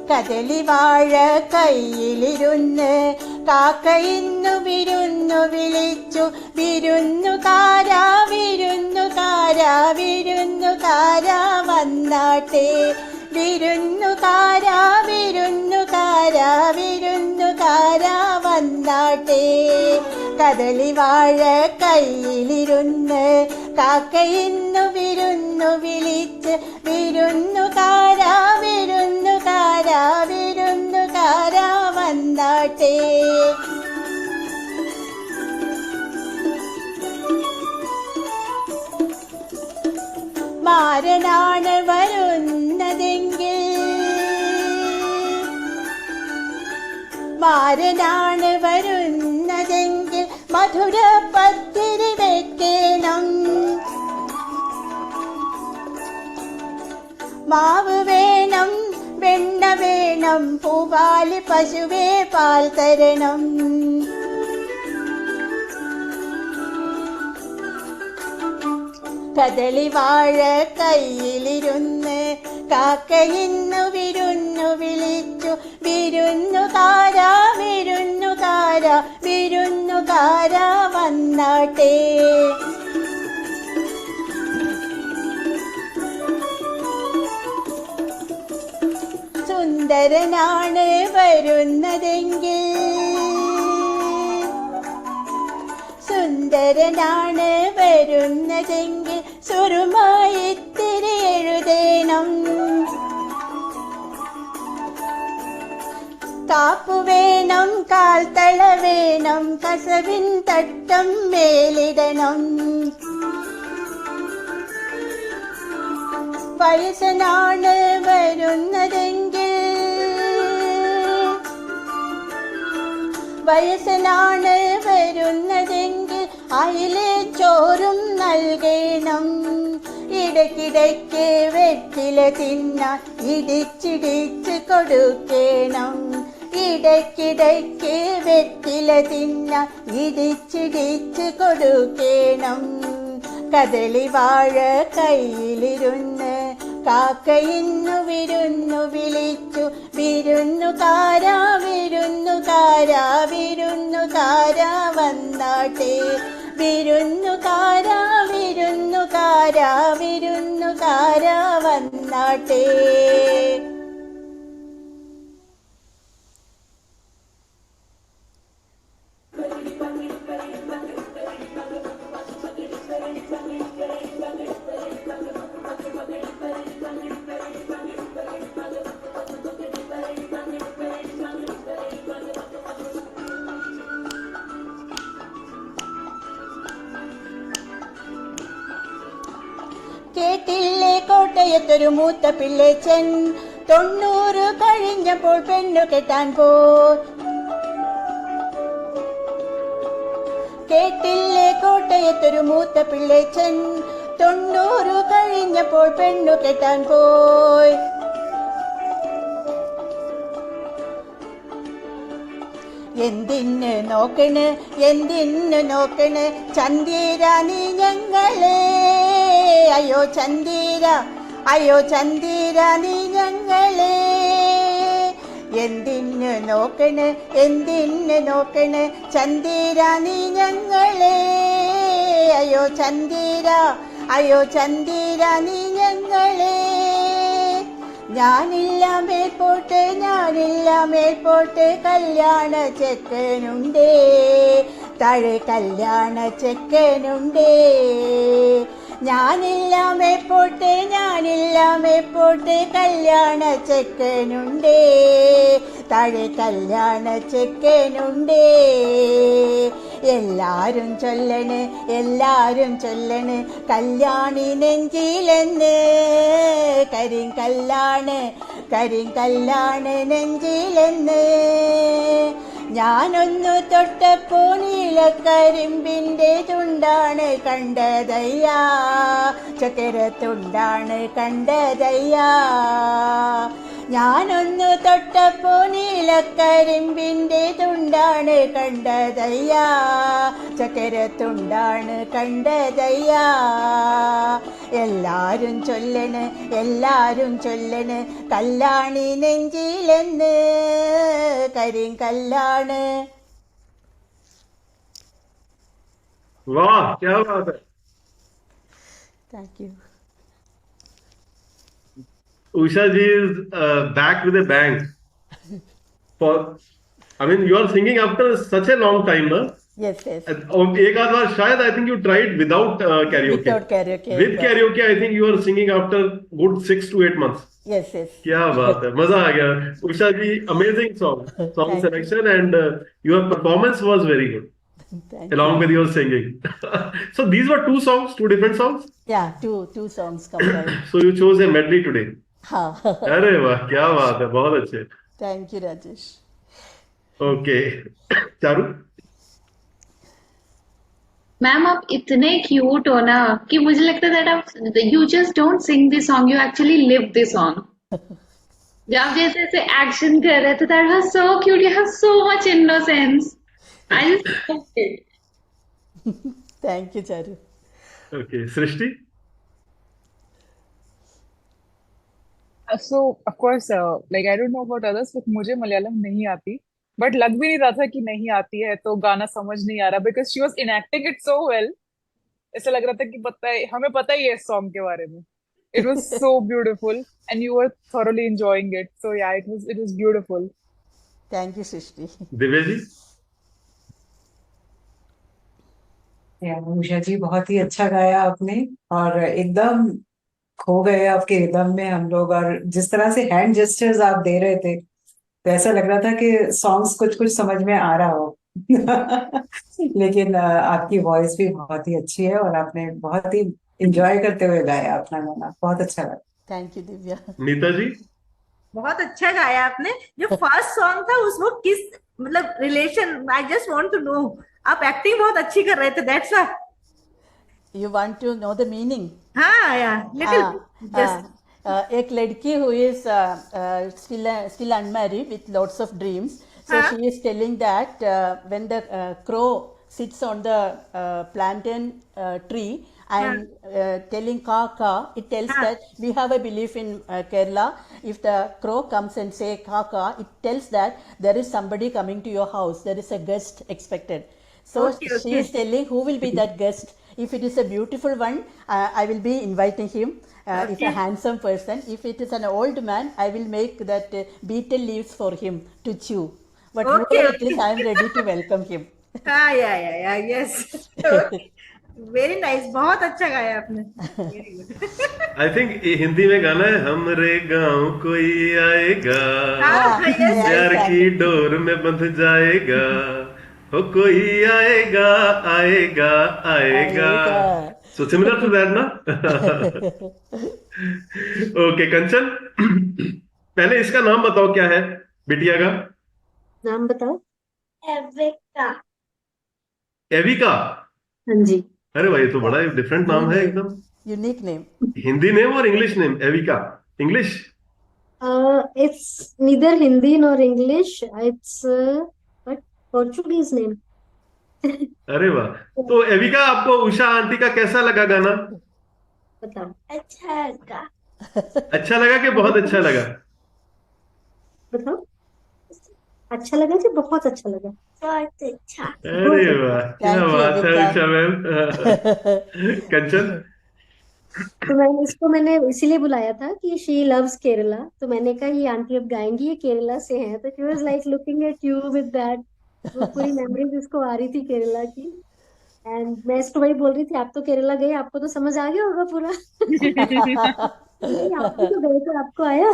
കദളി വാഴ കയ്യിലിരുന്ന് കാക്ക ഇന്നു വിരുന്നു വിളിച്ചു. വിരുന്നുകാരാ വിരുന്നുകാരാ വിരുന്നുകാരാ വന്നാട്ടെ. വിരുന്നുകാരാ വിരുന്നുകാരാ വിരുന്നുകാരാ വന്നാട്ടെ. കദളി വാഴ കയ്യിലിരുന്ന് കാക്ക ഇന്നു വിരുന്നു വിളിച്ച്. വിരുന്നുകാരാ വിരുന്നുകാരാ വിരുന്നുകാരാ വന്നാട്ടെ. മാരനാണ് വരുന്നതെങ്കിൽ മാരനാണ് വരുന്നതെങ്കിൽ മധുര പത്തിരി വെക്കണം. മാവ് വേണം, വെണ്ണ വേണം, പൂവാലി പശുവേ പാൽ തരണം. കദളി വാഴ കയ്യിലിരുന്ന് കാക്ക ഇന്നു വിരുന്നു വിളിച്ചു. വിരുന്നുകാരാ വിരുന്നുകാരാ വിരുന്നുകാരാ വന്നാട്ടെ. സുന്ദരനാണ് വരുന്നതെങ്കിൽ സുന്ദരനാണ് വരുന്നതെങ്കിൽ സുറുമായി ഇത്തിരി എഴുതേണം. കാപ്പു വേണം, കാൽത്തള വേണം, കസവിൻ തട്ടം മേലിടണം. വയസ്സനാണ് വരുന്നതെങ്കിൽ വയസ്സനാണ് വരുന്നതെങ്കിൽ അയിലെ ചോറും നൽകണം. ഇടയ്ക്കിടയ്ക്ക് വെറ്റില തിന്നാൻ ഇടിച്ചിടിച്ച് കൊടുക്കണം. ഇടയ്ക്കിടയ്ക്ക് വെറ്റില തിന്നാൻ ഇടിച്ചിടിച്ച് കൊടുക്കണം. കദളി വാഴ കയ്യിലിരുന്ന് കാക്ക ഇന്നു വിരുന്നു വിളിച്ചു. വിരുന്നുകാരാ വിരുന്നുകാരാ വിരുന്നുകാരാ വന്നാട്ടെ. വിരുന്നുകാരാ വിരുന്നുകാരാ വിരുന്നുകാരാ വന്നാട്ടെ. കേട്ടില്ലേ കോട്ടയത്തൊരു മൂത്ത പിള്ളേച്ചൻ 90 കഴിഞ്ഞപ്പോൾ പെണ്ണു കെട്ടാൻ പോയി. കേട്ടില്ലേ കോട്ടയത്തൊരു മൂത്ത പിള്ളേച്ചൻ 90 കഴിഞ്ഞപ്പോൾ പെണ്ണു കെട്ടാൻ പോയി. എന്തിന് നോക്കണ് എന്തിന് നോക്കണ് ചന്ദീര നീ ഞങ്ങളെ. അയ്യോ ചന്ദീര അയ്യോ ചന്ദീര നീ ഞങ്ങളെ. എന്തിന് നോക്കണ് എന്തിന് നോക്കണ് ചന്ദീര നീ ഞങ്ങളെ. അയ്യോ ചന്ദീര അയ്യോ ചന്ദീര നീ ഞങ്ങളെ. ഞാനില്ല മേൽപോട്ട് ഞാനില്ല മേൽപോട്ട് കല്യാണ ചെക്കനുണ്ടേ. താഴെ കല്യാണ ചെക്കനുണ്ടേ. ഞാനില്ല മേൽപോട്ട് ഞാനില്ല മേൽപോട്ട് കല്യാണ ചെക്കനുണ്ടേ. താഴെ കല്യാണ ചെക്കനുണ്ടേ. എല്ലാരും ചൊല്ലണ് എല്ലാരും ചൊല്ലണ് കല്യാണി നെഞ്ചിലെന്ന്. കരിങ്കല്ലാണ് നെഞ്ചിലെന്ന്. ഞാനൊന്നു തൊട്ടപ്പോ നീലക്കരിമ്പിൻ്റെ തുണ്ടാണ് കണ്ടതയ്യാ. ചക്കര തുണ്ടാണ് കണ്ടതയ്യാ. ഞാനൊന്നു തൊട്ടപ്പോ നീലക്കരിമ്പിൻ്റെ തുണ്ടാണ് കണ്ടതയ്യാ, ചക്കരത്തുണ്ടാണ് കണ്ടതയ്യാ. എല്ലാരും ചൊല്ലണ്, എല്ലാരും ചൊല്ലണ്, കല്ലാണി നെഞ്ചിലെന്ന്, കരിങ്കല്ലാണ്. वाह क्या बात है. Thank you. Usha ji is back with a bang. For, I mean, you are singing after such a long time, na? Yes yes. और एक आध बार शायद I think you tried without karaoke. Without karaoke. With karaoke, I think you are singing after good 6 to 8 months. Yes yes. क्या बात है, मजा आ गया. Usha ji, amazing song Thank you. selection, and your performance was very good thank you. along with your singing. So these were two songs, two different songs. Yeah two songs combined. So you chose a medley today. हाँ. अरे वाह क्या बात है, बहुत अच्छे. Thank you Rajesh. Okay Charu. Ma'am आप इतने क्यूट हो ना कि मुझे लगता है दैट आप you just don't sing this song, you actually live this song. जब आप जैसे ऐसे एक्शन कर रहे थे that was so cute, you have so much innocence. I just loved it. Thank you Charu. Okay Srishti. So of course, like I don't know about others, but मुझे मलयालम नहीं आती, but लग भी नहीं रहा था कि नहीं आती है, तो गाना समझ नहीं आ रहा because she was enacting it so well. ऐसा लग रहा था कि पता है, हमें पता ही है इस सॉन्ग के बारे में. It was so beautiful and you were thoroughly enjoying it. So yeah, it was beautiful. Thank you Srishti. Divya ji. Usha ji बहुत ही अच्छा गाया आपने, और एकदम खो गए आपके रिदम में हम लोग. और जिस तरह से हैंड जेस्चर्स आप दे रहे थे, तो ऐसा लग रहा था कि सॉन्ग्स कुछ कुछ समझ में आ रहा हो. लेकिन आपकी वॉइस भी बहुत ही अच्छी है और आपने बहुत ही इंजॉय करते हुए गाया अपना गाना. बहुत अच्छा लगा. Thank you Divya. नीता जी. बहुत अच्छा गाया आपने. जो फर्स्ट सॉन्ग था उसको किस मतलब relation, I just want to know. आप एक्टिंग बहुत अच्छी कर रहे थे, that's why. You want to know the meaning? हाँ या लिटिल जस्ट. एक लड़की who is still unmarried with lots of dreams. So she is telling that when the crow sits on the plantain tree and telling ka ka, it tells that we have a belief in Kerala. If the crow comes and say ka ka, it tells that there is somebody coming to your house. There is a guest expected. So she is telling who will be that guest. If it is a beautiful one, I will be inviting him. If a handsome person, if it is an old man, I will make that betel leaves for him to chew. But whoever it is, I am ready to welcome him. हाँ या yes. Very nice. बहुत अच्छा गाया आपने. Very good. I think Hindi में गाना है, हमरे गांव कोई आएगा, प्यार की डोर में बंध जाएगा, हो कोई आएगा आएगा आएगा. So similar to that, ना? ओके कंचन. पहले इसका नाम बताओ क्या है, बिटिया का नाम बताओ. एविका. हाँ जी. अरे भाई, तो बड़ा डिफरेंट नाम है एकदम. Unique name. हिंदी नेम और English name. Avika English. It's neither Hindi nor English. It's what Portuguese name. अरे वाह. तो एविका, आपको उषा आंटी का कैसा लगा गाना? बताओ. अच्छा लगा. अच्छा लगा कि बहुत अच्छा लगा? बताओ. अच्छा लगा जी, बहुत अच्छा लगा. बहुत अच्छा. अरे वाह, क्या Thank you, बात है एविका. उषा मैम. कंचन. तो मैंने इसीलिए बुलाया था कि शी लव्स केरला, तो मैंने कहा ये आंटी अब गाएंगी, ये केरला से हैं, तो she was like looking at you with that. वो पूरी मेमोरीज इसको आ रही थी केरला की. एंड मैं इसको वही बोल रही थी, आप तो केरला गए, आपको तो समझ आ गया होगा पूरा. नहीं, आप भी तो गए थे, आपको आया.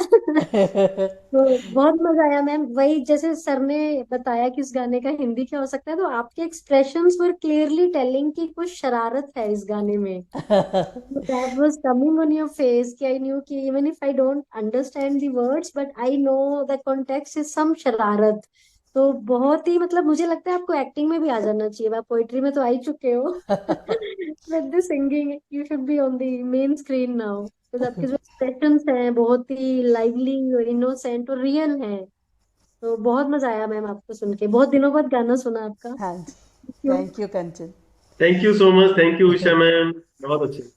तो बहुत मजा आया मैम. वही जैसे सर ने बताया कि इस गाने का हिंदी क्या हो सकता है, तो आपके एक्सप्रेशंस वर क्लियरली टेलिंग कि कुछ शरारत है इस गाने में. That was coming on your face कि I knew कि even if I don't understand the words, but I know the context is some शरारत. तो बहुत ही मतलब मुझे लगता है आपको एक्टिंग में भी आ जाना चाहिए. आप पोइट्री में तो आ ही चुके हो. with the singing you should be on the main screen now because आपके जो expressions हैं बहुत ही lively और innocent और real हैं तो बहुत मजा आया मैम आपको सुन के बहुत दिनों बाद गाना सुना आपका हाँ जी, Thank you. Thank you Kanchan. Thank you so much, thank you Usha ma'am, बहुत अच्छे।